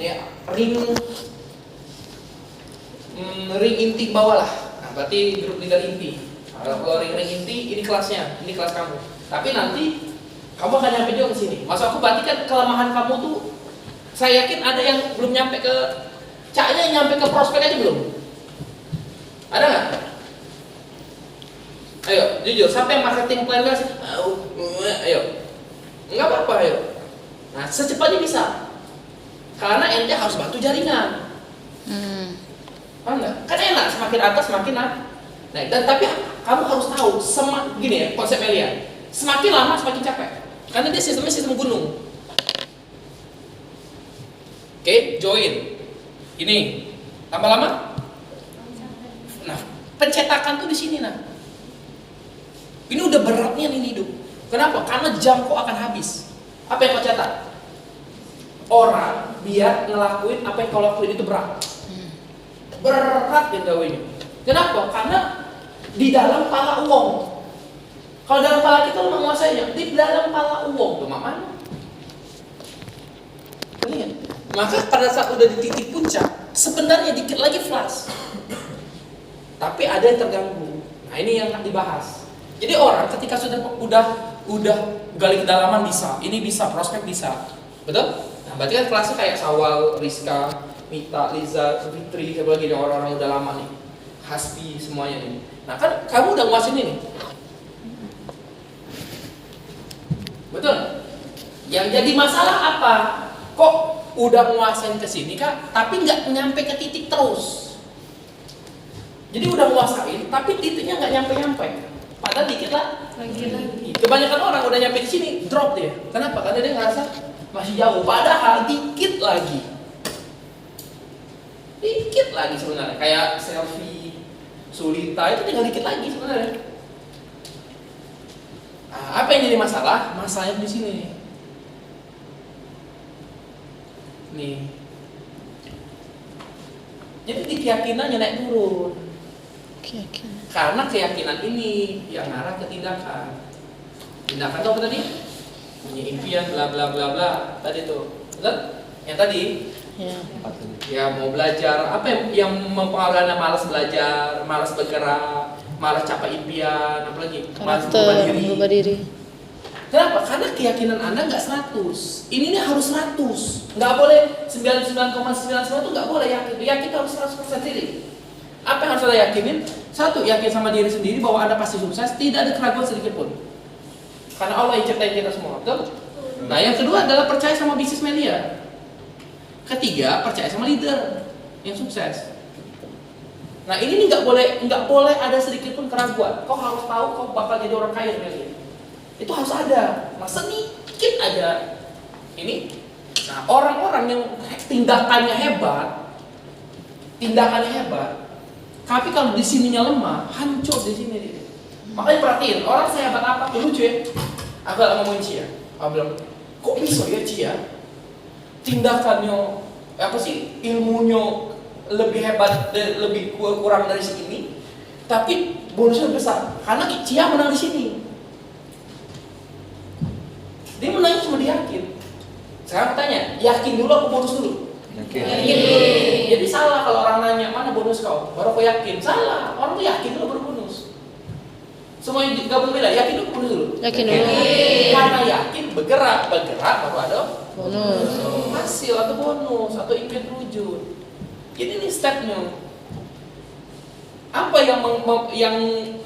Ini ring inti bawah lah. Nah, berarti grup leader inti. Nah, kalau ring inti ini kelasnya, ini kelas kamu. Tapi nanti kamu akan nyampe juga ke sini. Maksud aku berarti kan kelemahan kamu tuh, saya yakin ada yang belum nyampe ke caknya, nyampe ke prospek aja belum. Ada nggak? Ayo, jujur, siapa yang marketing plan gak sih? Ayo, nggak apa-apa, ayo. Nah, secepatnya bisa. Karena ente harus bantu jaringan. Paham nggak? Kan enak, semakin atas semakin naik. Nah, dan tapi kamu harus tahu, gini ya konsep Elia. Semakin lama semakin capek. Karena dia sistemnya sistem gunung. Oke, join. Ini tambah lama. Nah, pencetakan tuh di sini nah. Ini udah beratnya nih hidup. Kenapa? Karena jam kok akan habis. Apa yang kau cetak? Orang biar ngelakuin apa yang kau lakuin itu berat. Berat yang gawainya. Kenapa? Karena di dalam pala uang. Kalau dalam pala kita lu menguasainya, di dalam pala uang tuh mana? Lihat. Maka pada saat udah di titik puncak, sebenarnya dikit lagi flash. Tapi ada yang terganggu. Nah, ini yang dibahas. Jadi orang ketika sudah gali kedalaman bisa, ini bisa, prospek bisa. Betul? Nah, berarti kan kelasnya kayak Sawal, Rizka, Mita, Liza, Fitri, siapa lagi orang-orang udah lama nih. Hasbi semuanya ini. Nah, kan kamu udah nguasain ini. Betul? Yang jadi masalah apa? Kok udah nguasain ke sini Kak, tapi nggak nyampe ke titik terus. Jadi udah nguasain, tapi titiknya nggak nyampe-nyampe. Padahal dikit lah. Lagi. Kebanyakan orang udah nyampe di sini, drop dia. Kenapa? Karena dia ngerasa masih jauh. Padahal dikit lagi. Dikit lagi sebenarnya. Kayak selfie, Sulita itu tinggal dikit lagi sebenarnya. Nah, apa yang jadi masalah? Masalahnya di sini nih. Nih. Jadi di keyakinannya naik turun. Karena keyakinan ini yang ngarah ke tindakan. Tindakan itu apa tadi? Punya impian, bla bla bla bla. Tadi tuh, betul? Yang tadi? Ya mau belajar. Apa yang mempengaruhi Anda malas belajar, malas bergerak, malas capai impian, apalagi malas berubah diri. Kenapa? Karena keyakinan Anda nggak 100. Ini nih harus 100. Nggak boleh 99,99 itu nggak boleh yakin. Yakin harus 100% diri. Apa yang harus Anda yakinin? Satu, yakin sama diri sendiri bahwa Anda pasti sukses, tidak ada keraguan sedikit pun. Karena Allah yang ciptain kita semua, betul? Nah, yang kedua adalah percaya sama bisnis media. Ketiga, percaya sama leader yang sukses. Nah, ini nggak boleh ada sedikit pun keraguan. Kau harus tahu kau bakal jadi orang kaya media. Itu harus ada. Nah, sedikit aja ini. Nah, orang-orang yang tindakannya hebat, tapi kalau di sininya lemah, hancur di sini dia. Makanya perhatiin, orang sehebat apa tuh lucu ya. Aku gak ngomongin Cia. Aku bilang, kok bisa ya Cia? Tindakannya apa sih? Ilmunya lebih hebat, lebih kurang dari sini, tapi bonusnya besar. Karena Cia menang di sini. Dia menang cuma dia yakin. Sekarang tanya, yakin dulu aku bonus dulu? Yakin. Jadi salah kalau orang nanya mana bonus kau, baru kau yakin. Salah, orang tuh yakin dulu baru bonus. Semua yang gabung bilang yakin dulu bonus dulu. Yakin dulu. Karena yakin bergerak baru ada bonus. Hasil atau bonus atau impian terwujud. Ini nih stepnya. Apa yang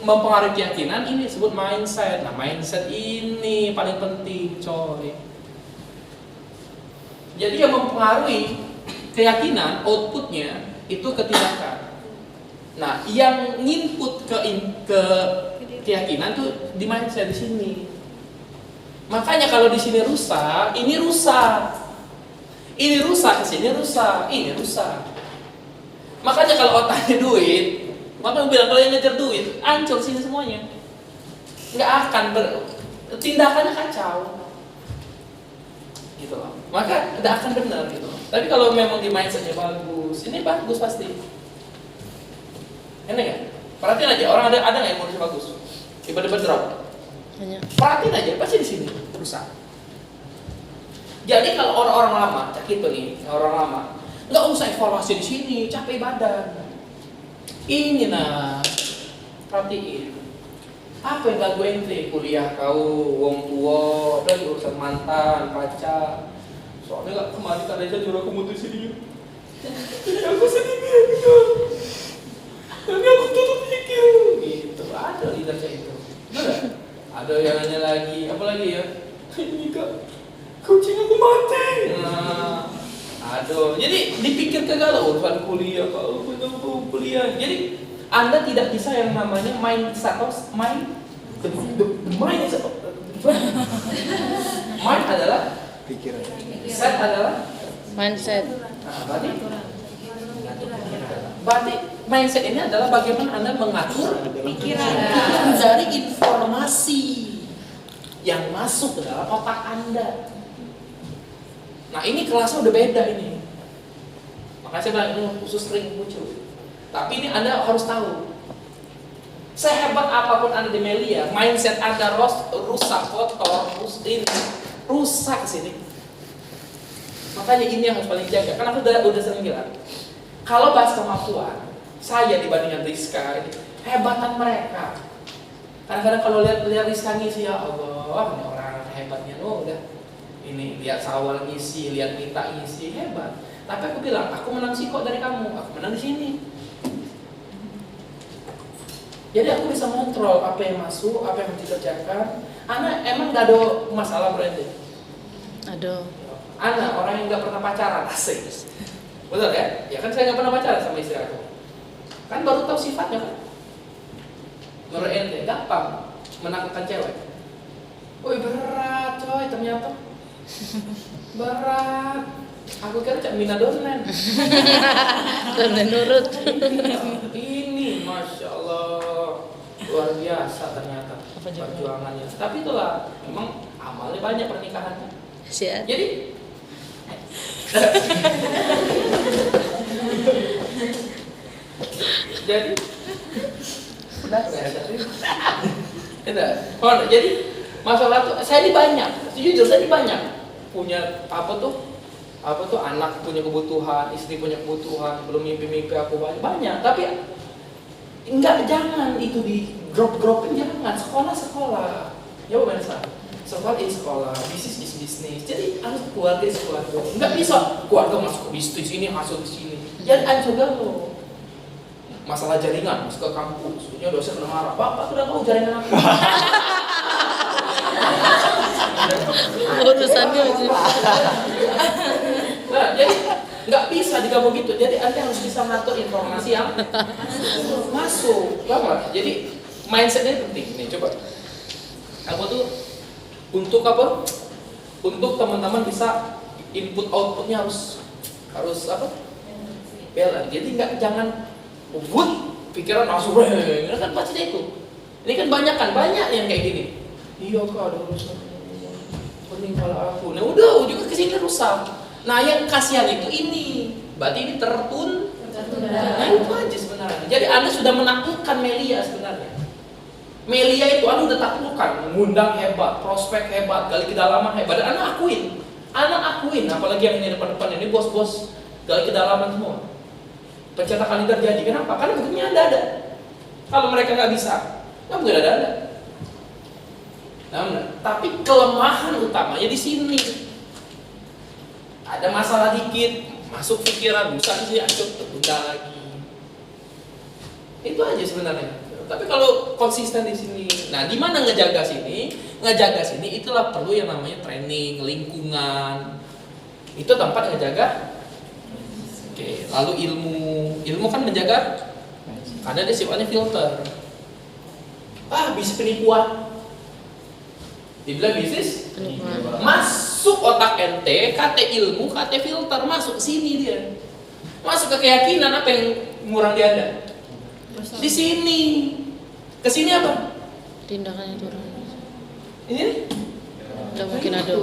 mempengaruhi keyakinan? Ini disebut mindset. Nah, mindset ini paling penting, coy. Jadi yang mempengaruhi keyakinan, outputnya itu ketindakan. Nah, yang input ke keyakinan tuh di mindset di sini. Makanya kalau di sini rusak, ini rusak. Ini rusak, ke sini rusak, ini rusak. Makanya kalau otaknya duit, maka bilang kalau yang ngejar duit, hancur sini semuanya. Nggak akan tindakannya kacau. Gitu loh. Maka tidak akan benar gitu. Tapi kalau memang di mindsetnya bagus, ini bagus pasti. Enak ya? Perhatiin aja, orang ada nggak yang modusnya bagus? Tiba-tiba drop. Perhatiin aja, pasti di sini rusak. Jadi kalau orang-orang lama, cak itu nih, orang lama, nggak usah evaluasi di sini, capek badan. Ini nah, perhatiin. Apa yang ganggu ente? Kuliah kau, wong tua, apalagi urusan mantan, pacar. Soalnya nggak kemarin ada aja nyuruh aku mutusin dia. Aku sedih gitu. Tapi aku tutup pikir. Gitu, ada lidah kayak itu. Benar? Ada yang nanya lagi, apa lagi ya? Ini kak, kucing aku mati. Nah, aduh. Jadi dipikir galau urusan kuliah, kalau aku kuliah. Jadi Anda tidak bisa yang namanya mind adalah pikiran. Set adalah mindset. Nah, berarti mindset ini adalah bagaimana Anda mengatur pikiran dari informasi yang masuk ke dalam otak Anda. Nah, ini kelasnya udah beda ini. Makanya saya bilang ini khusus sering muncul. Tapi ini Anda harus tahu. Sehebat apapun Anda di Melia, mindset Anda rusak, kotor, rusak ke sini. Makanya ini yang harus paling jaga. Karena aku udah sering bilang, kalau bahas kemampuan, saya dibandingkan Rizka, hebatan mereka. Kadang-kadang kalau lihat Rizka ngisi, ya Allah, ini orang hebatnya, udah. Ini lihat Sawal ngisi, lihat Mita ngisi, hebat. Tapi aku bilang, aku menang sih kok dari kamu, aku menang di sini. Jadi aku bisa kontrol apa yang masuk, apa yang harus dikerjakan. Anak emang gak ada masalah berarti? Ada. Anak orang yang gak pernah pacaran, asik. Betul ya? Ya kan saya gak pernah pacaran sama istri aku. Kan baru tahu sifatnya kan? Menurut ente, gampang menakutkan cewek. Woi berat coy, ternyata berat. Aku kira cak Mina Dornen. Dornen nurut. Ini Masya Allah, luar biasa ternyata perjuangannya. Tapi itulah, memang amalnya banyak pernikahannya. Siap. Jadi jadi masalah tuh saya ini banyak, jujur saya ini banyak punya apa tuh anak punya kebutuhan, istri punya kebutuhan, belum mimpi-mimpi aku banyak, tapi jangan itu di drop-dropin, jangan. Sekolah ya bukan sekolah, bisnis is bisnis. Jadi harus keluarga keluarga. Enggak bisa keluarga masuk ke bisnis ini, masuk ke sini. Jadi ancur lo. Masalah jaringan, masuk ke kampus. Punya dosen udah marah. Bapak udah tahu jaringan aku. Urusannya aja. Nah, jadi nggak bisa digabung gitu. Jadi Anda harus bisa ngatur informasi yang masuk. Lama. Jadi mindsetnya penting. Nih coba. Aku tuh untuk apa? Untuk teman-teman bisa input outputnya harus apa? Balance. Jadi jangan pikiran langsung ini kan pasti itu. Ini kan banyak yang kayak gini. Iya kak ada urusan pening kepala aku. Nah udah ujungnya kesini rusak. Nah yang kasihan itu ini. Berarti ini Nah itu aja sebenarnya. Jadi Anda sudah menaklukkan Melia sebenarnya. Melia itu Anda udah taklukkan. Ngundang hebat, prospek hebat, gali kedalaman hebat. Dan Anda akuin. Apalagi yang ini depan-depan ini bos-bos gali kedalaman semua. Pencetakan leader jadi. Kenapa? Karena buktinya ada. Kalau mereka nggak bisa, nggak mungkin ada. Nah, tapi kelemahan utamanya di sini. Ada masalah dikit, masuk pikiran, bukan sih, acuk tertunda lagi. Itu aja sebenarnya. Tapi kalau konsisten di sini, nah di mana ngejaga sini? Ngejaga sini itulah perlu yang namanya training, lingkungan. Itu tempat ngejaga. Oke, lalu ilmu kan menjaga, karena dia sifatnya filter. Bisnis penipuan, dibilang bisnis masuk otak ente, kate ilmu, kate filter masuk sini dia, masuk ke keyakinan apa yang murang di Anda, di sini, ke sini apa? Tindakannya turun. Ini? Udah mungkin ada.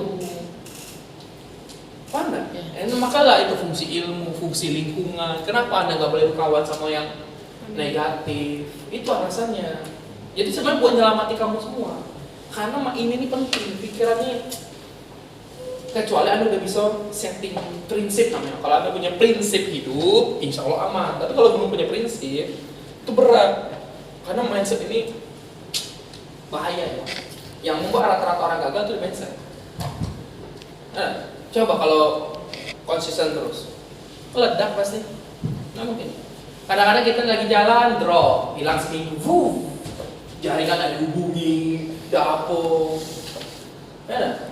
Mana? Ya. Makalah itu fungsi ilmu, fungsi lingkungan. Kenapa Anda nggak boleh berkawan sama yang negatif? Itu alasannya. Jadi sebenarnya buat nyelamati kamu semua. Karena ini penting, pikirannya Kecuali Anda udah bisa setting prinsip namanya. Kalau Anda punya prinsip hidup, insya Allah aman. Tapi kalau belum punya prinsip, itu berat. Karena mindset ini bahaya ya. Yang membuat rata-rata orang gagal itu di mindset. Nah, coba kalau konsisten terus, meledak pasti. Nggak mungkin. Kadang-kadang kita lagi jalan, drop, hilang seminggu, jaringan ada dihubungi, dapur. Ya,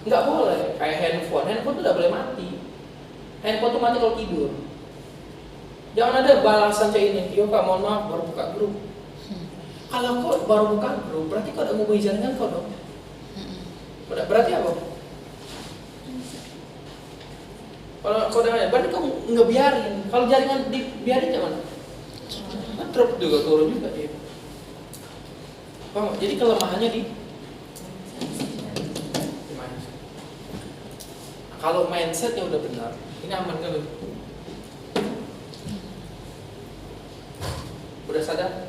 nggak boleh. Kayak handphone tuh nggak boleh mati. Handphone tuh mati kalau tidur. Jangan ada balasan kayak ini. Yo kak, mohon maaf baru buka grup. Kalau kau baru buka grup, berarti kau udah ngubungi jaringan kau dong. Berarti apa? Kalau kau udah berarti kau ngebiarin. Kalau jaringan dibiarin gimana? Drop juga, turun juga dia. Jadi kelemahannya di mindset. Kalau mindsetnya udah benar, ini aman kan? Udah sadar?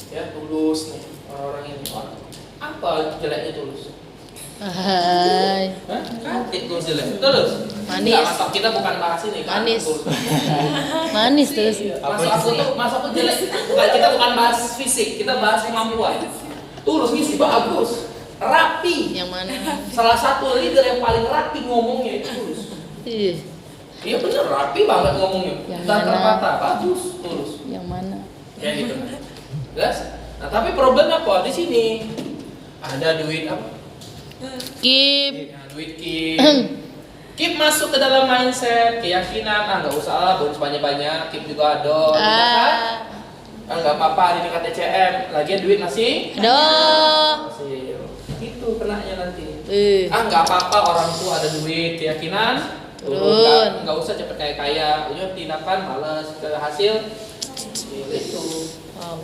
Ya, tulus nih orang-orang ini. Apa jeleknya tulus? Hai. Hah? Katik tulus jelek. Tulus? Manis. Nggak, masuk kita bukan bahas ini kan? Manis. Tulus. Manis terus. Masuk aku jelek. Bukan, kita bukan bahas fisik, kita bahas kemampuan. Tulus ngisi bagus, rapi. Yang mana? Salah satu leader yang paling rapi ngomongnya itu tulus. Ih, Iya bener, rapi banget ngomongnya. Yang Dan mana? terkata, bagus, tulus. yang mana? Kayak gitu. Jelas? Nah, tapi problemnya apa? Di sini ada duit apa? Kip. Nah, duit keep. Keep masuk ke dalam mindset, keyakinan, nggak usah lah, bonus banyak-banyak, keep juga ada, kan? Nggak apa-apa, ini dekat TCM, lagian duit masih Aduh. hasil. Itu kenanya nanti. Nggak apa-apa, orang tua ada duit, keyakinan Turun. nggak usah cepet kayak kaya, tindakan malas ke hasil itu. Wow.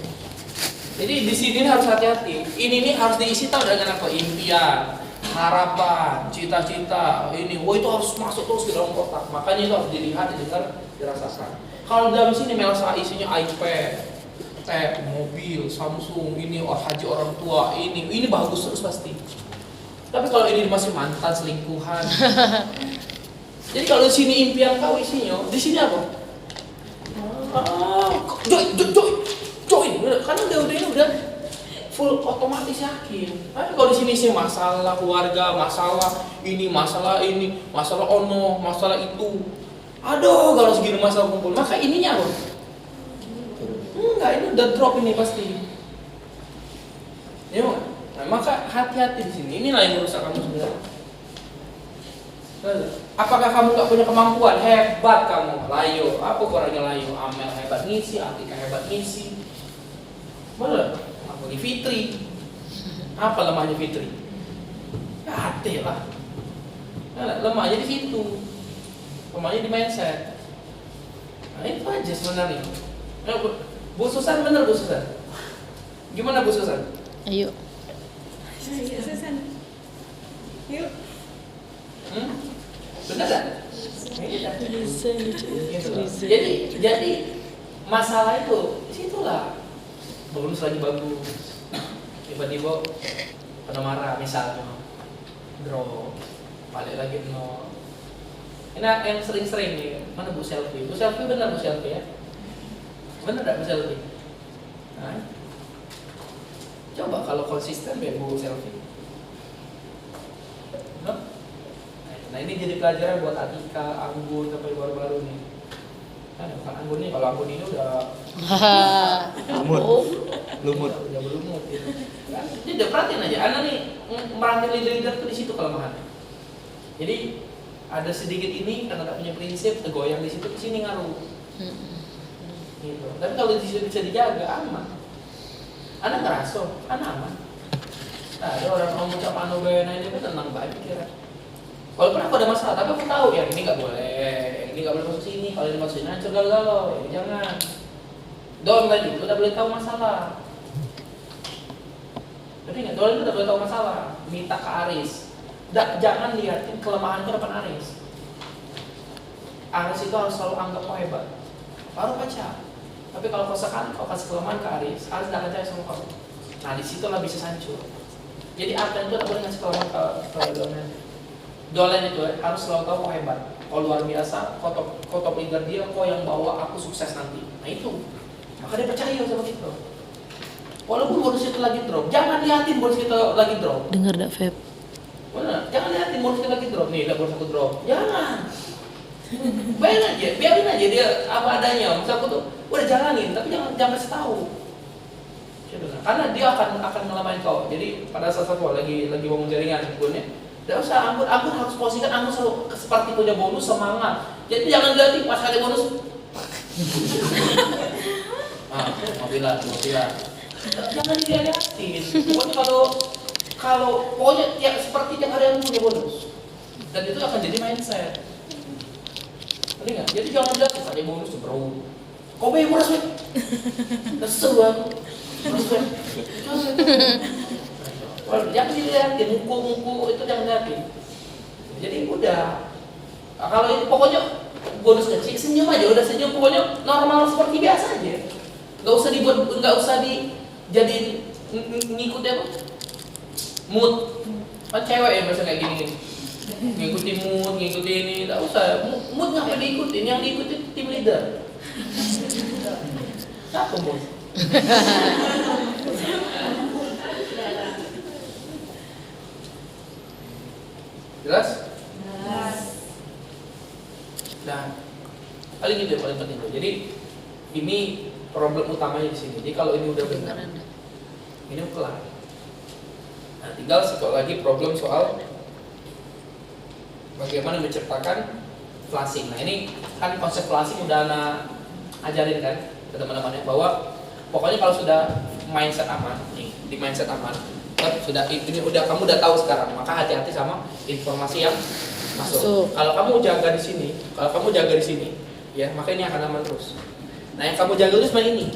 Jadi di sini harus hati-hati. Ini harus diisi tahu dengan apa? Impian, harapan, cita-cita. Ini, itu harus masuk terus ke dalam kotak. Makanya itu harus dilihat, didengar, dirasakan. Kalau dalam sini Melsa isinya iPad, tab, mobil, Samsung, ini haji orang tua, ini bagus terus pasti. Tapi kalau ini masih mantan selingkuhan. Jadi kalau di sini impian kau isinya, di sini apa? Join, karena udah full otomatis yakin. Tapi kalau di sini sih masalah keluarga, masalah ini, masalah ono, masalah itu. Aduh, kalau segini masalah kumpul, maka ininya apa? Enggak, ini udah drop ini pasti. Ya, nah, maka hati-hati di sini. Inilah yang merusak kamu sebenarnya. Apakah kamu gak punya kemampuan? Hebat kamu, layo. Apa kurangnya layo? Amel hebat ngisi, Atika hebat ngisi. Bener? Apa di Fitri? Apa lemahnya Fitri? Hati lah. Nah, lemahnya di situ. Lemahnya di mindset. Nah, itu aja sebenarnya. Nah, Bu Susan bener Bu Susan? Gimana Bu Susan? Ayo. Ayo Susan. Yuk. Bener gak? Bisa. Jadi masalah itu situlah bonus lagi bagus, tiba-tiba pada marah misalnya, draw, balik lagi nol. Ini yang sering-sering nih, mana Bu Selfie? Bu Selfie bener Bu Selfie ya? Bener gak Bu Selfie? Nah, coba kalau konsisten ya Bu Selfie. No? Nah ini jadi pelajaran buat Atika, Anggun, sampai baru-baru nih. Kan bukan Anggun nih, kalau Anggun ini udah lumut. Udah berumur gitu. Kan? Jadi udah perhatiin aja, Anda nih merangkul leader tuh di situ kelemahan. Jadi ada sedikit ini karena nggak punya prinsip, tergoyang di situ, ke sini ngaruh. Gitu. Tapi kalau di situ bisa dijaga, aman. Anda ngerasa, Anda aman. Nah, ada orang ngomong cap anu bena ini kan tenang banget kira. Walaupun aku ada masalah, tapi aku tahu ya ini nggak boleh, ini nggak boleh masuk sini, kalau ini masuk sini hancur galau, ya jangan. Don tadi udah boleh tahu masalah. Jadi nggak, Don itu udah boleh tahu masalah. Minta ke Aris, jangan lihatin kelemahan ke depan Aris. Aris itu harus selalu anggap kau hebat, baru baca. Tapi kalau kau sekali kau kasih kelemahan ke Aris tidak percaya sama kau. Nah disitulah bisa hancur. Jadi apa itu tidak boleh ngasih kelemahan ke Don. Dolen itu harus selalu tahu kok hebat, kok luar biasa, kok top leader dia, kok yang bawa aku sukses nanti. Nah itu, maka dia percaya sama kita. Walaupun bonus itu lagi drop, jangan liatin bonus kita lagi drop. Dengar dak Feb? Benar, jangan liatin bonus kita lagi drop. Nih, ada bonus aku drop. Jangan. Biarin aja dia apa adanya. Misal aku tuh udah jalanin, tapi jangan kasih tahu. Karena dia akan ngelamain kau. Jadi pada saat satu lagi ngomong jaringan Anggun ya, tidak usah Anggun harus posisikan Anggun selalu seperti punya bonus semangat. Jadi jangan liatin pas ada bonus. Mobilan. Jangan dilihatin. Pokoknya pokoknya seperti tiap hari Anggun punya bonus. Dan itu akan jadi mindset. Ngerti nggak? Jadi jangan lihat ada bonus bro. Kau bebas weh. Kesel banget. Jangan dilihatin, muku itu jangan lihatin. Jadi udah. Kalau itu pokoknya bonus kecil, senyum aja, udah senyum, pokoknya normal seperti biasa aja. Nggak usah dijadiin ngikutin apa? Mood. Kan cewek ya biasa kayak gini. Ngikutin mood, ngikutin ini, nggak usah. Mood nggak diikutin, yang diikutin tim leader. Siapa mood? Jelas? Nah, paling itu yang paling penting. Jadi ini problem utamanya di sini. Jadi kalau ini udah benar, ini kelar. Nah, tinggal satu lagi problem soal bagaimana menciptakan flashing. Nah, ini kan konsep flashing udah ajarin kan ke teman-temannya bahwa pokoknya kalau sudah mindset aman, di mindset aman, sudah ini udah kamu udah tahu sekarang, maka hati-hati sama informasi yang masuk. Kalau kamu jaga di sini, ya maka ini akan aman terus. Nah yang kamu jaga itu cuma ini.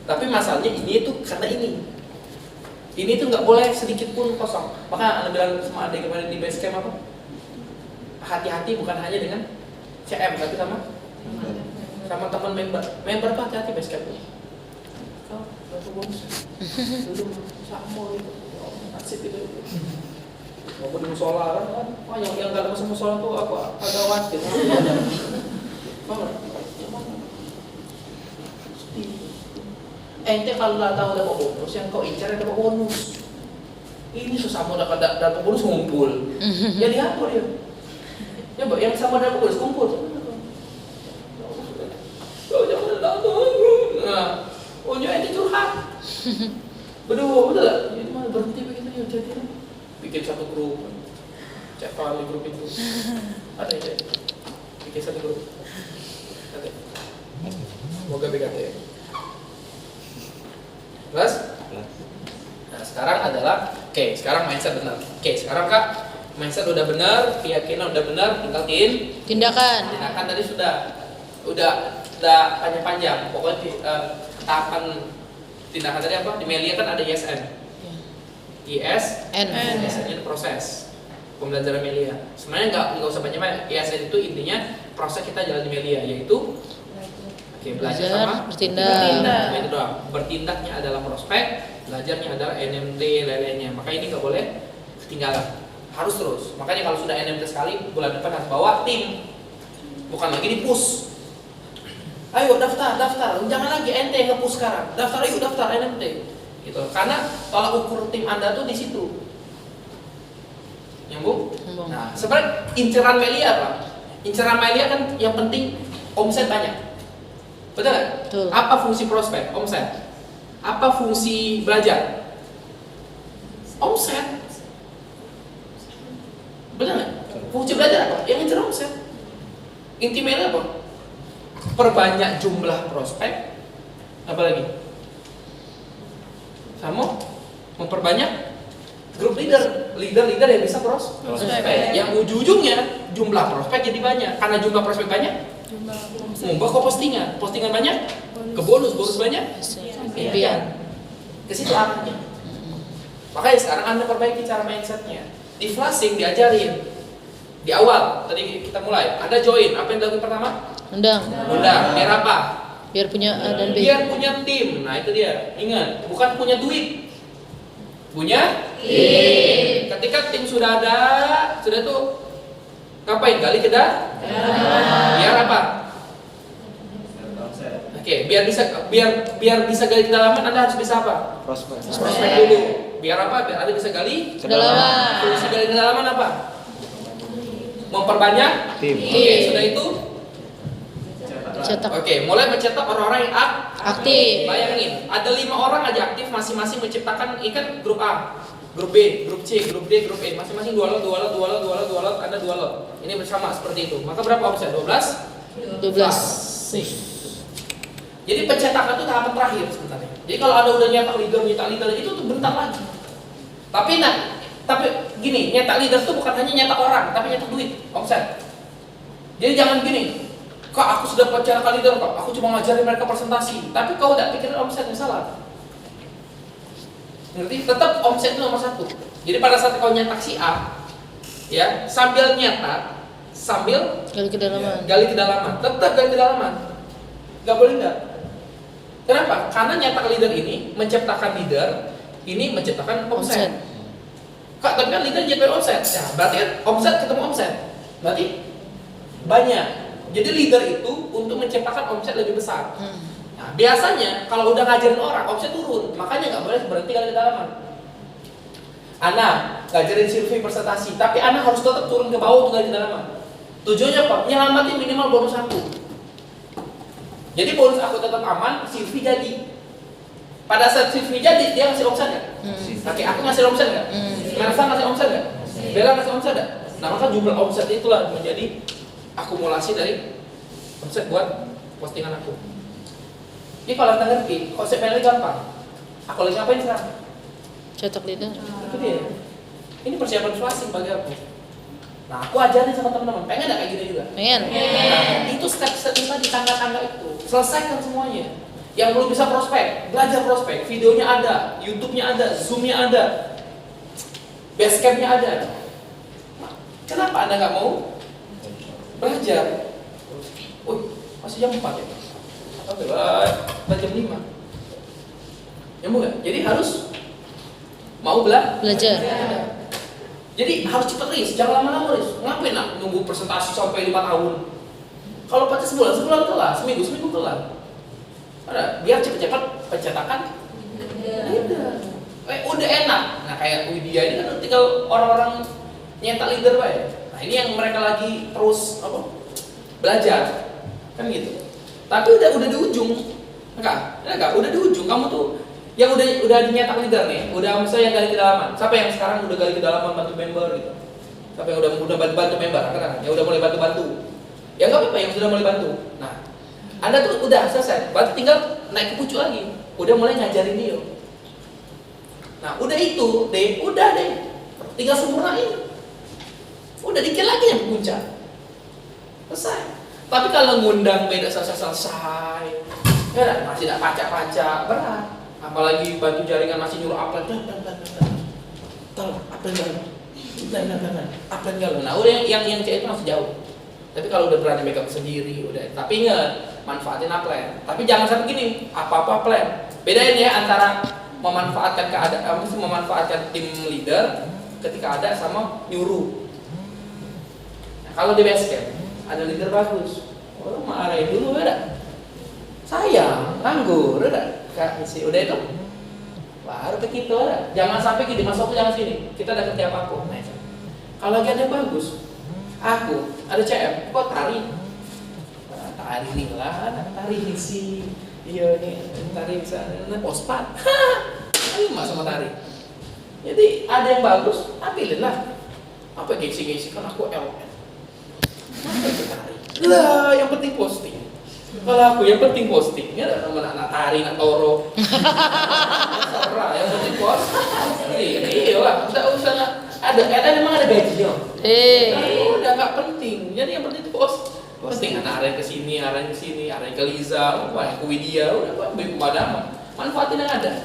Tapi masalahnya ini itu karena ini tuh nggak boleh sedikit pun kosong. Maka Anda bilang sama adik kemarin di base camp apa? Hati-hati bukan hanya dengan CM, tapi sama teman member tuh hati-hati base camp. Bonus dulu sama itu nasib itu mau di musola kan yang nggak masuk musola tuh apa ada wajib ente kalau nggak tahu dapat bonus yang kau incar dapat bonus ini susah mau dapat bonus ngumpul jadi apa dia yang sama dapat bonus kumpul jangan datang punya ente curhat. Betul lah. Jadi malah berhenti begitu ya jadi bikin satu grup. Cek kali grup itu. Ada ya. Bikin satu grup. Ada. Semoga BKT. Jelas? Nah, sekarang adalah sekarang mindset benar. Sekarang Kak, mindset udah benar, keyakinan udah benar, tinggal tindakan. Tindakan tadi udah panjang. Pokoknya tahapan tindakan tadi apa? Di Melia kan ada ISN. ISN itu proses pembelajaran Melia. Sebenarnya nggak usah banyak. ISN itu intinya proses kita jalan di Melia, yaitu belajar sama bertindak. Itu doang. Bertindaknya adalah prospek, belajarnya adalah NMT lainnya. Maka ini nggak boleh ketinggalan. Harus terus. Makanya kalau sudah NMT sekali, bulan depan harus bawa tim. Bukan lagi di push. Ayo daftar, jangan lagi ente yang nge-push sekarang. Daftar NMT. Gitu. Karena tolak ukur tim Anda tuh di situ. Nyambung? Nah, sebenarnya inceran Melia apa? Inceran Melia kan yang penting omset banyak. Betul nggak? Betul. Apa fungsi prospek? Omset. Apa fungsi belajar? Omset. Betul nggak? Fungsi belajar apa? Yang incer omset. Inti Melia apa? Perbanyak jumlah prospek, apa lagi? Sama memperbanyak grup leader yang bisa prospek. Yang ujung-ujungnya jumlah prospek jadi banyak. Karena jumlah prospek banyak, ngubah ke postingan banyak, ke bonus banyak, impian. Ke situ arahnya. Makanya sekarang Anda perbaiki cara mindsetnya. Di flashing diajarin. Di awal tadi kita mulai ada join. Apa yang dilakukan pertama? Undang. Biar apa? Biar punya A dan B. Biar punya tim. Nah itu dia. Ingat, bukan punya duit. Punya tim. Ketika tim sudah ada, sudah tuh Ngapain? Gali biar apa? Oke, biar bisa gali kedalaman Anda harus bisa apa? Prospek dulu. Biar apa? Biar Anda bisa gali Kedalaman. Fungsi gali kedalaman apa? Memperbanyak Tim. Oke, sudah itu. Cetak. Oke, mulai mencetak orang-orang yang Aktif. Bayangin, ada 5 orang aja aktif masing-masing menciptakan ikan grup A, grup B, grup C, grup D, grup E. Masing-masing 2 lot, Anda 2 lot. Ini bersama seperti itu. Maka berapa omset? 12? 12. Jadi pencetakan itu tahapan terakhir sebenarnya. Jadi kalau Anda udah nyetak leader itu tuh bentar lagi. Tapi gini, nyetak leader itu bukan hanya nyetak orang, tapi nyetak duit, omset. Jadi jangan gini, Kak, aku sudah pencetakan leader kok, aku cuma ngajarin mereka presentasi, tapi kau udah pikirin omsetnya salah. Ngerti? Tetap omset itu nomor 1. Jadi pada saat kau nyetak si A, ya sambil nyetak, sambil Gali kedalaman. gali kedalaman, tetap gali kedalaman. Gak boleh enggak? Kenapa? Karena nyetak leader ini menciptakan leader, ini menciptakan omset. Kak, tapi kan leader jadi omset. Ya, berarti kan omset ketemu omset. Berarti banyak. Jadi leader itu untuk menciptakan omset lebih besar. Nah, biasanya kalau udah ngajarin orang, omset turun. Makanya nggak boleh berhenti gali kedalaman. Ana ngajarin survei presentasi, tapi Ana harus tetap turun ke bawah untuk gali kedalaman. Tujuannya apa? Nyelamatin minimal bonus aku. Jadi bonus aku tetap aman, CV jadi. Pada saat CV jadi, dia ngasih omset nggak? Oke, aku ngasih omset nggak? Merasa ngasih omset nggak? Bella ngasih omset nggak? Nah, maka jumlah omset itulah menjadi akumulasi dari omset buat postingan aku. Jadi kalau Anda ngerti, konsep Bella gampang. Aku lagi ngapain sekarang? Cetak leader. Itu dia. Ini persiapan closing bagi aku. Nah, aku ajarin sama teman-teman. Pengen nggak kayak gini juga? Pengen. Nah, itu step-step tadi, tangga-tangga itu. Selesaikan semuanya. Yang belum bisa prospek, belajar prospek. Videonya ada, YouTube-nya ada, Zoom-nya ada, Basecamp-nya ada. Kenapa Anda nggak mau belajar? Masih jam 4 ya? Oke, jam 5. Ya enggak? Jadi harus mau Belajar. Jadi harus cepat Riz, jangan lama-lama Riz. Ngapain nak nunggu presentasi sampai 5 tahun? Kalau pacar sebulan kelar, seminggu kelar. Ada, biar cepat-cepat pencetakan. Udah enak. Nah kayak Widya ini kan tinggal orang-orang nyetak leader baik. Nah ini yang mereka lagi terus belajar, kan gitu. Tapi udah di ujung, enggak, udah di ujung. Kamu tuh yang udah nyetak leader nih, udah misalnya yang gali kedalaman. Siapa yang sekarang udah gali kedalaman bantu member gitu? Siapa yang udah bantu member? Kan? Ya udah mulai bantu. Ya nggak apa-apa yang sudah mulai bantu. Nah, Anda tuh udah selesai, berarti tinggal naik ke pucuk lagi. Udah mulai ngajarin dia. Nah, udah deh. Tinggal sempurnain. Udah dikit lagi yang puncak. Selesai. Tapi kalau ngundang beda selesai. Ya masih tidak pacak-pacak, berat. Apalagi bantu jaringan masih nyuruh upload upload. Nah udah yang cewek itu masih jauh. Tapi kalau udah berani make up sendiri udah. Tapi ingat manfaatin plan. Tapi jangan sampai gini apa-apa plan. Bedain ya antara memanfaatkan keadaan, memanfaatkan tim leader ketika ada sama nyuruh. Nah, kalau di basecamp ada leader bagus, marahin dulu udah. Sayang, nganggur udah. Kasih udah itu baru ke kita lah. Jangan sampai gini, masuk jangan sini. Kita dapat tiap aku. Nah, kalau lagi ada yang bagus, aku ada CM, kok tari nih lah, tari nih sih. Iya nih, tari bisa pospat. Ayo mas sama tari. Jadi ada yang bagus, ambilin lah. Apa gengsi kan aku LN. Apa itu tari? Lah, yang penting posting. Kalau aku yang penting postingnya ada teman anak tari, anak toro. Yang penting posting. Iya lah, nggak usah ada memang ada gajinya. Udah nggak penting. Jadi yang penting post. Posting anak arahin ke sini, arahin ke Liza, ke Widya, udah kok pemadaman. Manfaatin yang ada.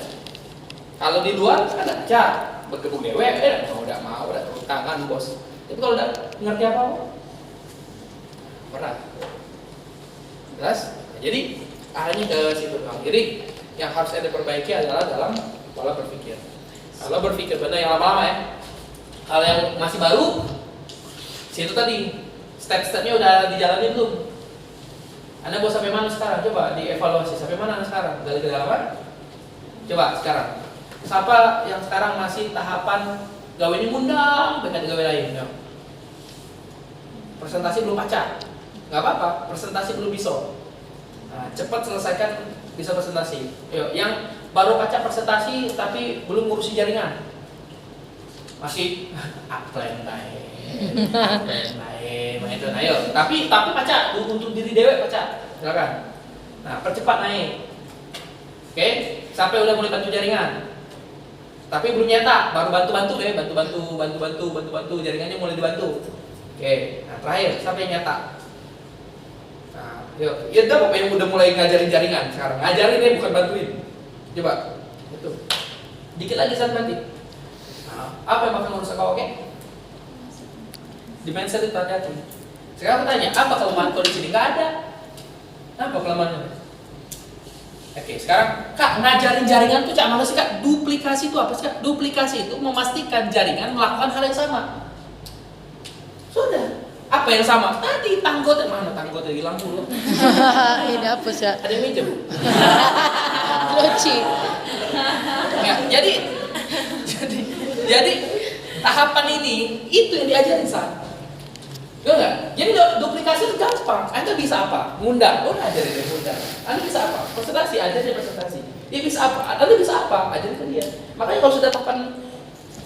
Kalau di luar ada cat, berkebun dewe, udah mau, udah turun tangan bos. Tapi kalau udah ngerti apa? Berat. Jelas? Jadi arahnya ke situ Bang. Jadi yang harus Anda perbaiki adalah dalam pola berpikir. Kalau berpikir benar yang lama-lama ya. Kalau yang masih baru, situ tadi Step-stepnya udah dijalani belum? Anda mau sampai mana sekarang? Coba dievaluasi. Sampai mana Anda sekarang? Dari kedalaman? Coba sekarang. Siapa yang sekarang masih tahapan gawainya ngundang, pengen gawe lain? Yo. Presentasi belum pacar? Nggak apa-apa. Presentasi belum bisa. Nah, cepat selesaikan bisa presentasi. Yo, yang baru pacar presentasi tapi belum ngurusi jaringan. Masih upline naik, itu, ayo. Tapi pacar untuk diri dewe pacar, silakan. Nah, percepat naik. Oke, sampai udah mulai bantu jaringan. Tapi belum nyata, baru bantu jaringannya mulai dibantu. Oke, nah terakhir sampai nyata. Nah, yuk, ya udah Bapak yang udah mulai ngajarin jaringan sekarang. Ngajarin deh, bukan bantuin. Coba, itu. Dikit lagi nanti. Nah, apa yang bakal ngurus kau, oke? Di mindset itu hati-hati. Sekarang aku tanya, apa kelemahan kau di sini? Nggak ada. Apa kelemahannya? Oke, sekarang Kak, ngajarin jaringan tuh cak mana sih Kak? Duplikasi itu apa sih Kak? Duplikasi itu memastikan jaringan melakukan hal yang sama. Sudah. Apa yang sama? Tadi tanggotnya mana? Tanggotnya hilang dulu. Ini apa sih? Ada yang minjem. Loci. Ya, jadi tahapan ini itu yang diajarin Sa. Enggak? Jadi duplikasi itu gampang. Anda bisa apa? Ngundang. Oh, ajarin dia ngundang. Anda bisa apa? Presentasi, ajarin dia presentasi. Dia bisa apa? Anda bisa apa? Ajarin ke dia. Makanya kalau sudah tahapan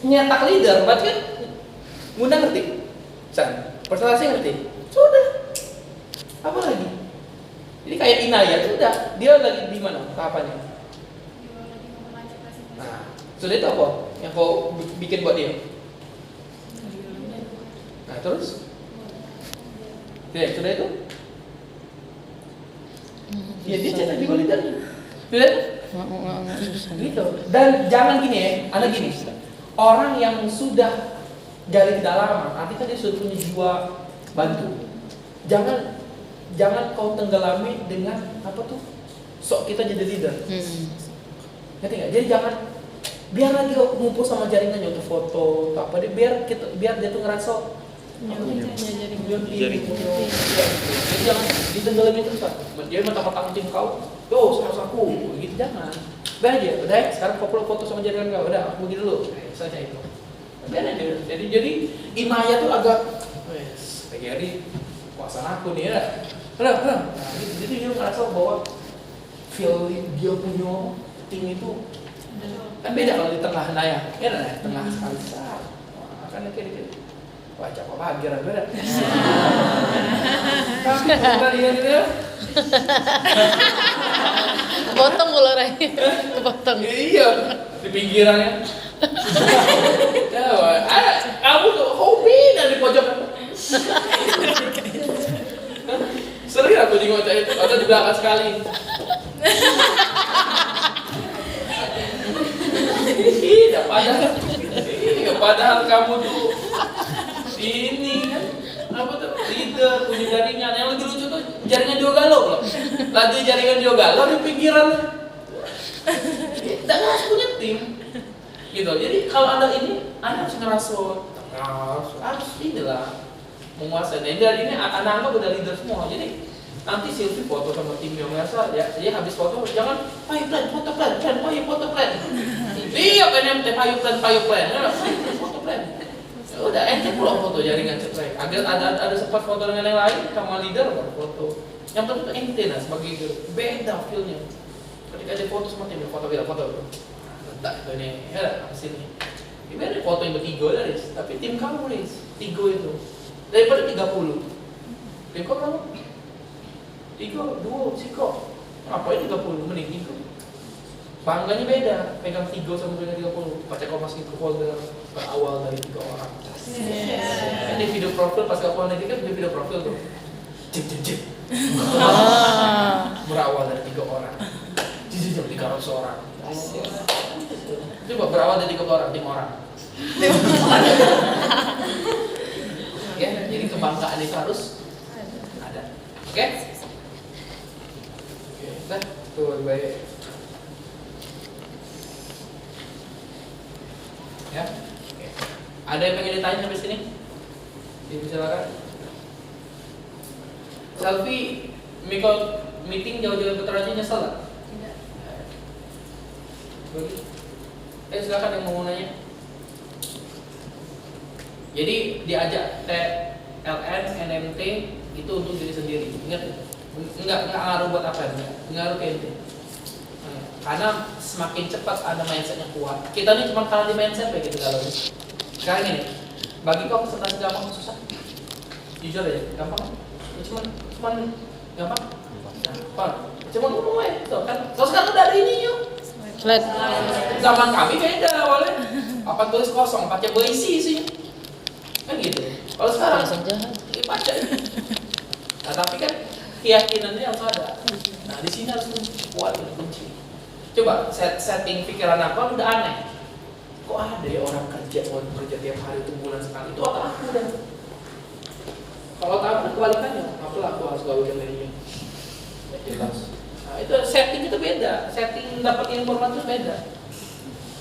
nyetak leader, berarti kan ngundang ngerti? San, presentasi ngerti? Sudah. Apa lagi? Jadi kayak Inaya sudah. Dia lagi di mana tahapannya? Nah, sudah itu apa? Yang kau bikin buat dia? Nah, terus? Ya, sudah itu? Ya, dia cetak di leadernya. Sudah itu? Gitu. Dan jangan gini ya, Anda gini. Orang yang sudah gali kedalaman, artinya kan dia sudah punya jiwa bantu. Jangan kau tenggelami dengan apa tuh? Sok kita jadi leader. Ngerti nggak? Jadi jangan biar lagi ngumpul sama jaringannya untuk foto, apa dia biar dia tuh ngerasa jadi jangan ditenggelamin terus Pak. Dia mentang-mentang tim kau, yo sama aku, gitu jangan. Biar aja, udah sekarang foto sama jaringan kau, udah aku begini dulu, saja itu. Biar aja. Jadi Inaya tuh agak, wes, Gary, kuasaan aku nih ya. Nah, jadi dia ngerasa bahwa feel dia punya tim itu kan beda kalau di tengah Naya, ya nah, tengah sekali besar, kan kayak wah capek bahagia beda. Tapi tadi ya. Potong bola rai. Kepotong. Iya, di pinggirannya. Ya, kamu tuh hobi dari pojok. Sering aku di ngoceh itu, atau di belakang sekali. Padahal kamu tuh ini kan apa tuh leader punya jaringan. Yang lebih lucu tuh jaringan juga galau loh. Lagi jaringan juga galau di pinggiran. Dan harus punya tim gitu. Jadi kalau Anda harus ngerasot, harus inilah menguasai. Nah, dari ini anak-anak udah leader semua. Jadi nanti Silvi foto sama tim yang biasa, ya dia habis foto jangan payu plan, foto plan. Iya kan yang payu plan, foto plan. Ya udah ente pulang foto jaringan cepat. Ada sempat foto dengan yang lain sama leader baru foto. Yang penting itu ente lah sebagai leader. Beda feelnya. Ketika ada foto sama tim, foto. Letak itu nih, ya sini. Gimana foto yang bertiga Riz, tapi tim kamu Riz, 3 itu daripada 30. Tim kamu berapa? 3, 2, Siko. Ngapain 30? Mending itu. Bangganya beda, pegang 3 sama pegang 30. Baca kau masih ke folder berawal dari 3 orang. Ini video profil pas kau nanti kan video profil tuh. Jip. Berawal dari 3 orang. Jip 300 orang. Coba berawal dari 3 orang, 5 orang. Ya, jadi kebanggaan itu harus ada. Oke? Nah, tuh baik. Ya. Oke. Ada yang pengen ditanya sampai sini? Silakan. Selfie, Miko meeting jauh-jauh ke Toraja nyesel nggak? Tidak. Begitu. Silakan yang mau nanya. Jadi diajak TLN, NMT itu untuk diri sendiri. Ingat, enggak ngaruh buat apa ya? Ngaruh ke ente. Karena semakin cepat ada mindsetnya kuat. Kita ini cuma kalah di mindset kayak gitu kalau ini. Sekarang ini, bagi kau presentasi gampang atau susah? Jujur aja, gampang. Cuman gampang. Gampang. Cuma ngomong aja, tuh kan. Kalau sekarang udah ada ini yuk. Slide. Zaman kami beda awalnya. Apa tulis kosong, pakai berisi isinya. Kan gitu. Kalau sekarang Langsung jahat. baca. Nah, tapi kan keyakinannya harus ada. Nah, di sini harus kuat itu kunci. Coba setting pikiran apa udah aneh. Kok ada ya orang kerja tiap hari itu bulan sekali itu otak aku udah. Kalau tak kebalikannya, apalah aku harus gawe dengan ini. Jelas. Nah, itu setting itu beda. Setting dapat informasi itu beda.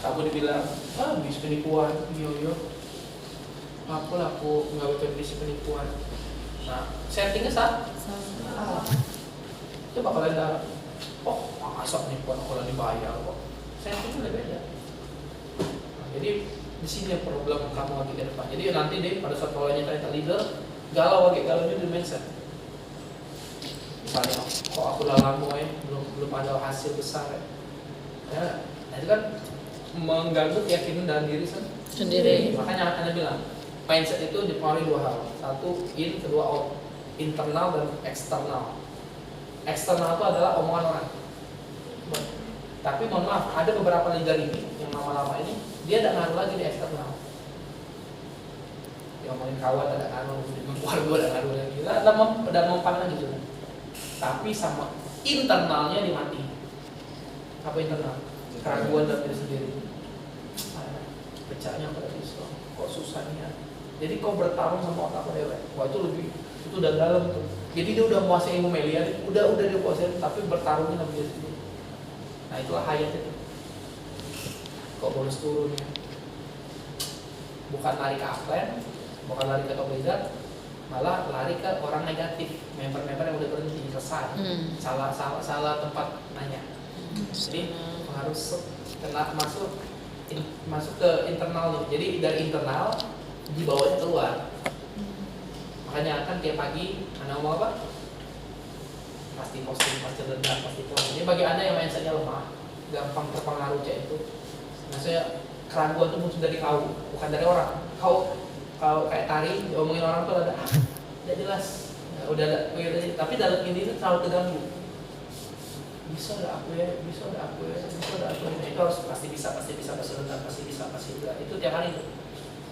Aku dibilang, bis penipuan, iya. Apalah aku gawe bis penipuan. Nah, settingnya salah. Coba kalian tahu. Oh, masa penipuan kalau dibayar kok. Settingnya udah beda. Nah, jadi di sini problem kamu lagi ke depan. Jadi nanti deh pada saat polanya kalian leader, galau di mindset. Misalnya, kok aku lama ya, belum ada hasil besar ya. Nah itu kan mengganggu keyakinan dalam diri Sendiri. Makanya Anda bilang, mindset itu dipengaruhi dua hal. Satu, kedua out. Internal dan eksternal. Eksternal itu adalah omongan orang. Tapi mohon maaf, ada beberapa leader ini yang lama-lama ini dia tidak ngaruh lagi di eksternal. Dia ngomongin kawan ada ngaruh, di keluarga ada ngaruh lagi. Udah mempan lagi juga. Tapi sama internalnya dimati. Apa internal? Keraguan dalam diri sendiri. Pecahnya pada Islam. Kok susahnya? Jadi kau bertarung sama otak dewek. Wah itu udah dalam tuh. Jadi dia udah menguasai ilmu melia, udah dia kuasai, tapi bertarungnya sama diri sendiri. Nah itulah hayat itu. Kok bonus turunnya? Bukan lari ke upline, bukan lari ke top leader, malah lari ke orang negatif, member-member yang udah berhenti selesai. Salah tempat nanya. Jadi harus kena masuk ke internal. Jadi dari internal dibawanya keluar. Makanya kan tiap pagi Anda ngomong apa? Pasti posting, pasti rendah, pasti posting. Ini bagi Anda yang mindsetnya lemah, gampang terpengaruh cek itu. Maksudnya keraguan itu muncul dari kau, bukan dari orang. Kau kayak tari, diomongin orang tuh ada udah jelas, ya, udah ada, tapi dalam ini itu terlalu terganggu. Bisa ada aku ya. Itu harus pasti bisa, pasti rendah, pasti bisa. Itu tiap hari itu.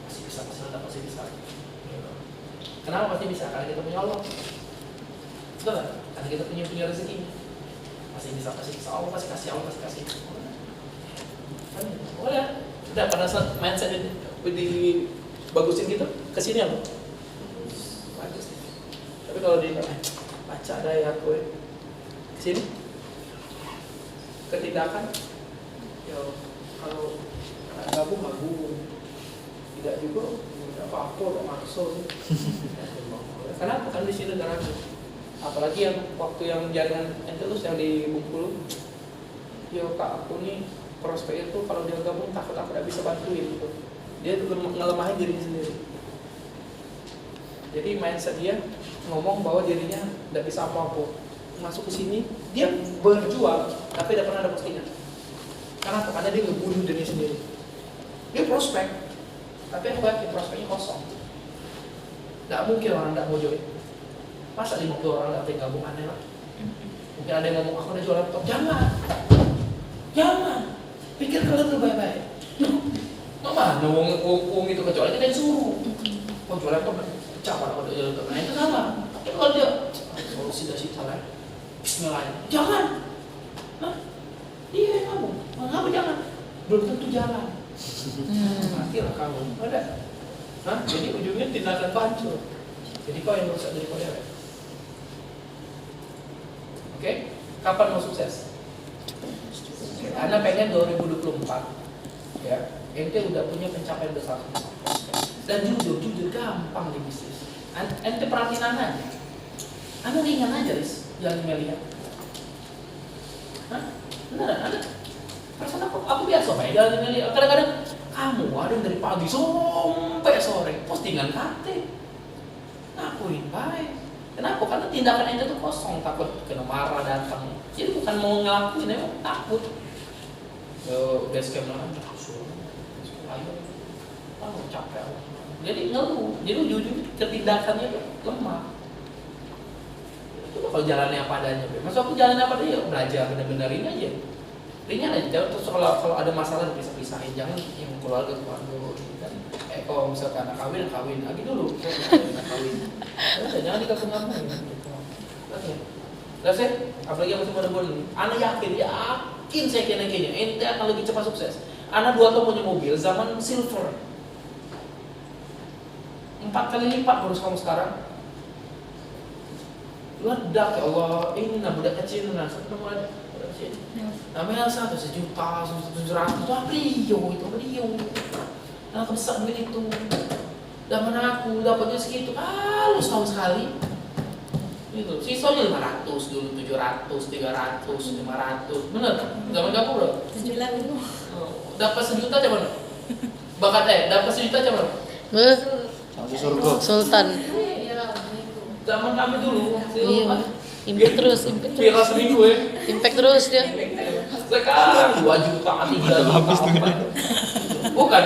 Pasti bisa, pasti bisa. Kenapa pasti bisa? Karena kita punya Allah. Betul kan? Karena kita punya rezeki. Pasti bisa. Allah pasti kasih. Kan? Udah pada saat mindset dibagusin gitu, kesini apa? Bagus. Tapi kalau di baca ada ya aku kesini ketindakan, kalau gabung tidak juga apa-apa udah maksud. Kenapa? Kan di sini negara apalagi yang waktu yang jaringan Entelus yang di Bengkulu, kak aku nih prospek itu kalau dia gabung takut aku tidak bisa bantuin gitu. Dia ngelemahin dirinya sendiri. Jadi mindset dia ngomong bahwa dirinya tidak bisa apa-apa. Masuk ke sini dia berjuang tapi tidak pernah ada postingan. Kenapa? Karena dia ngebunuh dirinya sendiri. Dia prospek, tapi aku yakin prospeknya kosong. Tidak mungkin orang tidak mau join. Masa 50 orang tidak pengen gabung, aneh lah. Mungkin ada yang ngomong aku udah jual laptop. Jangan. Pikir kalian dulu baik-baik. Mana uang itu kecuali kita yang suruh. Kau jual laptop pecah pada kau jual laptop. Nah itu sama. Tapi kalau dia solusi dari situ lah. Nyalain. Jangan. Dia yang ngomong. Mengapa jangan? Belum tentu jalan. Matilah kamu. Ada. Jadi ujungnya tindakan hancur. Jadi kau yang merusak diri kau dewek. Oke? Kapan mau sukses? Anda pengen 2024 ya, ente udah punya pencapaian besar dan jujur gampang di bisnis. Ente perhatiin aja Anda ringan aja, Riz, jalan Melia. Hah? Beneran, Anda? Perasaan aku biasa Pak, jalan Melia. Kadang-kadang kamu ada dari pagi sampai sore postingan kate. Ngakuin baik. Kenapa? Karena tindakan ente tuh kosong, takut kena marah datang. Jadi bukan mau ngelakuin, emang takut. Basecamp mana? Ayo, aku capek. Jadi ngeluh, jadi ujung-ujung ketindakannya lemah. Itu kalau jalannya apa adanya. Maksud aku jalannya apa adanya, belajar benar-benar ini aja. Ringan aja, jangan terus kalau ada masalah pisah-pisahin, jangan yang keluarga dulu. Kan? Kalau misalkan anak kawin lagi dulu. Anak kawin. Jangan dikagum-kagum. Terus ya, apalagi yang masih muda-muda ini, Ana yakin saya kayaknya ente akan lebih cepat sukses. Ana 2 tahun punya mobil zaman silver, 4 kali lipat bonus kamu sekarang. Ledak ya Allah, ini budak kecil satu budak kecil. Namanya 1 juta, 700, itu Rio. Nah besar duit itu. Zaman aku dapatnya segitu, kalau setahun sekali. Gitu. Sisanya 500 dulu, 700, 300, 500. Bener? Zaman kamu bro? 9.000. Dapat 1 juta aja mana? Dapat 1 juta aja mana? Sultan. Zaman kami dulu. Iya. Impact terus. Viral seminggu ya. Impact terus dia. Sekarang 2 juta, 3 juta. Bukan.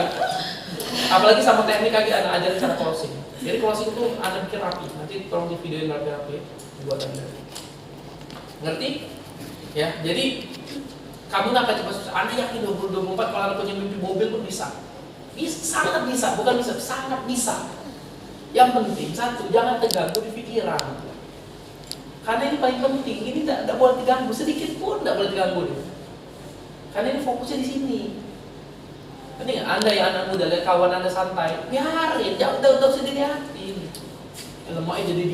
Apalagi sama teknik lagi anak ajarin cara closing. Jadi closing itu Anda bikin rapi. Nanti tolong di videoin rapi-rapi buat Anda. Ngerti? Ya, jadi kamu nggak akan cepat susah. Anda yakin 2024 kalau Anda punya mimpi mobil pun bisa. Sangat bisa, bukan bisa, sangat bisa. Yang penting satu, jangan terganggu di pikiran. Karena ini paling penting. Ini tidak boleh diganggu, sedikit pun tidak boleh diganggu. Karena ini fokusnya di sini. Penting Anda ya anak muda, lihat kawan Anda santai, biarin, jangan usah dilihatin. Lemahnya jadi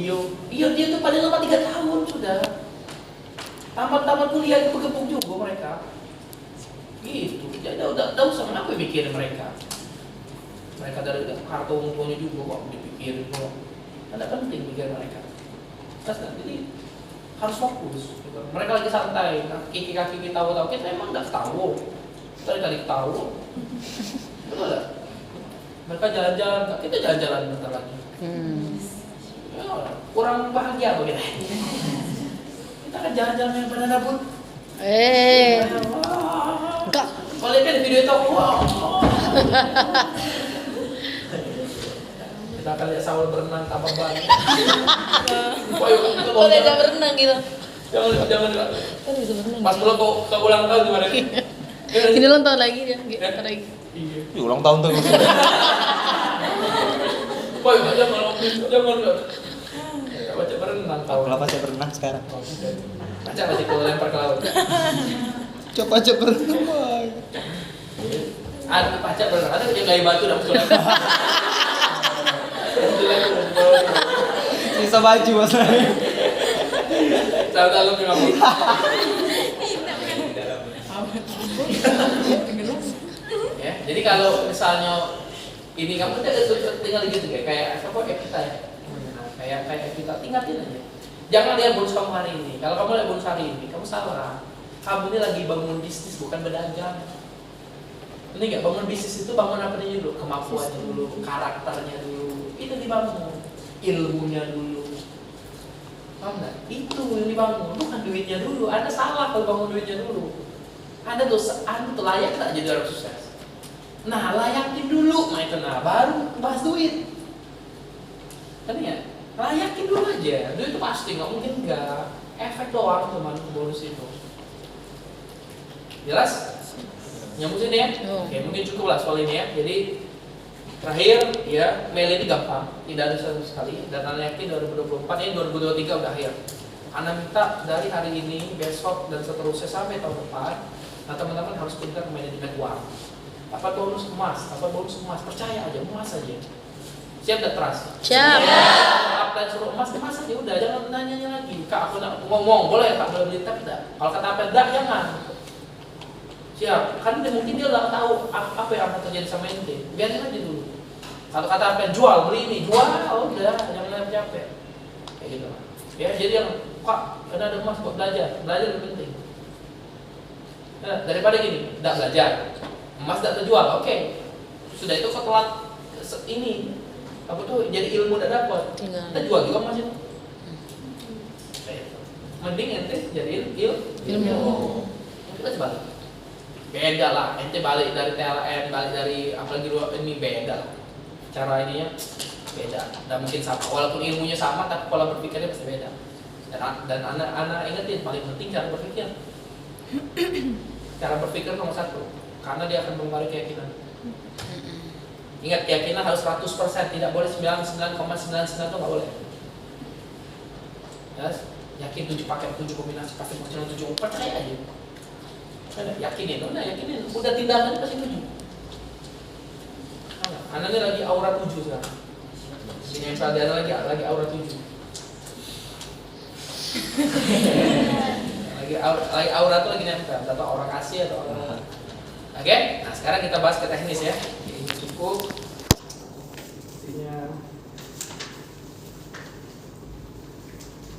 dia tuh paling lama 3 tahun sudah. Tamat kuliah itu bergabung juga mereka. Gitu, jadi udah usah kenapa mikirin mereka. Mereka dari kartu ngumpulnya juga kok dipikirin kok. Anda penting pikir mereka. Jadi harus fokus. Gitu. Mereka lagi santai, nah, kaki kita tahu kita emang nggak tahu. Kali tahu. Betul nggak? Mereka jalan-jalan, kita jalan-jalan bentar lagi. Ya, kurang bahagia begitu. Kita kan jalan-jalan yang banana boat. Enggak. Kalau lihat di video itu, wow. Kita akan lihat Saul berenang tambah banyak. Boleh gak berenang gitu? Jangan. Kan bisa berenang. Pas pulang ke ulang tahun gimana? Ini ulang tahun lagi dia, bentar lagi. Iya. Ulang tahun tuh. Boy, jangan. Baca berenang tahu. Kenapa saya berenang sekarang? Baca kalau lempar ke laut. Coba aja berenang. Ada baca berenang, ada yang gaya batu dan sudah. Sisa baju masalahnya. Dalam memang. Ya, jadi kalau misalnya ini kamu tinggal gitu kayak apa kita ya, kayak kita tingkatin aja. Jangan lihat bonus kamu hari ini. Kalau kamu lihat bonus hari ini, kamu salah. Kamu ini lagi bangun bisnis bukan berdagang. Ini nggak bangun bisnis itu bangun apa dulu? Kemampuannya dulu, karakternya dulu, itu dibangun, ilmunya dulu. Paham nggak? Itu yang dibangun, bukan duitnya dulu. Anda salah kalau bangun duitnya dulu. Anda tuh layak tak jadi orang sukses. Nah, layakin dulu, baru bahas duit. Kan ya? Layakin dulu aja. Duit itu pasti, nggak mungkin enggak. Efek doang teman bonus itu. Jelas? Nyambung sini ya? Oke, mungkin cukup lah soal ini ya. Jadi terakhir ya, mail ini gampang, tidak ada sama sekali. Dan Anda yakin 2024 ini 2023 udah akhir. Anda minta dari hari ini, besok dan seterusnya sampai tahun depan. Nah teman-teman harus pintar manajemen uang. Apa bonus emas? Percaya aja, emas aja. Siap dan trust? Siap. Apa suruh emas aja udah, jangan nanya lagi. Kak aku nak ngomong, boleh Kak boleh beli tapi tidak. Kalau kata apa enggak, jangan. Siap, kan mungkin dia nggak tahu apa yang akan terjadi sama ente. Biarin aja dulu. Kalau kata apa jual, beli ini, jual, udah, jangan capek. Kayak gitu. Ya, jadi yang Kak, karena ada emas buat belajar lebih penting. Nah, daripada gini, tidak belajar, emas tidak terjual, oke. Sudah itu kau telat ini apa tuh jadi ilmu tidak dapat, kita jual juga emas itu. Mending ente jadi ilmu. Kita coba beda lah, ente balik dari TLN, balik dari apalagi luar ini beda lah. Cara ininya beda, dan mungkin sama. Walaupun ilmunya sama, tapi pola berpikirnya pasti beda. Dan anak ingetin paling penting cara berpikir. Cara berpikir nomor satu, karena dia akan mempengaruhi keyakinan. Ingat, keyakinan harus 100%, tidak boleh 99,99 itu nggak boleh. Yes? Yakin 7 pakai 7 kombinasi pakai 7 percaya aja. Yakinin, yakinin. Udah tindakan pasti 7. Anak ini lagi aura 7 sekarang. Ini nempel dia lagi aura 7. lagi aura tuh lagi nempel, atau aura kasih atau aura. Oke? Nah, sekarang kita bahas ke teknis ya. Ini cukup. Intinya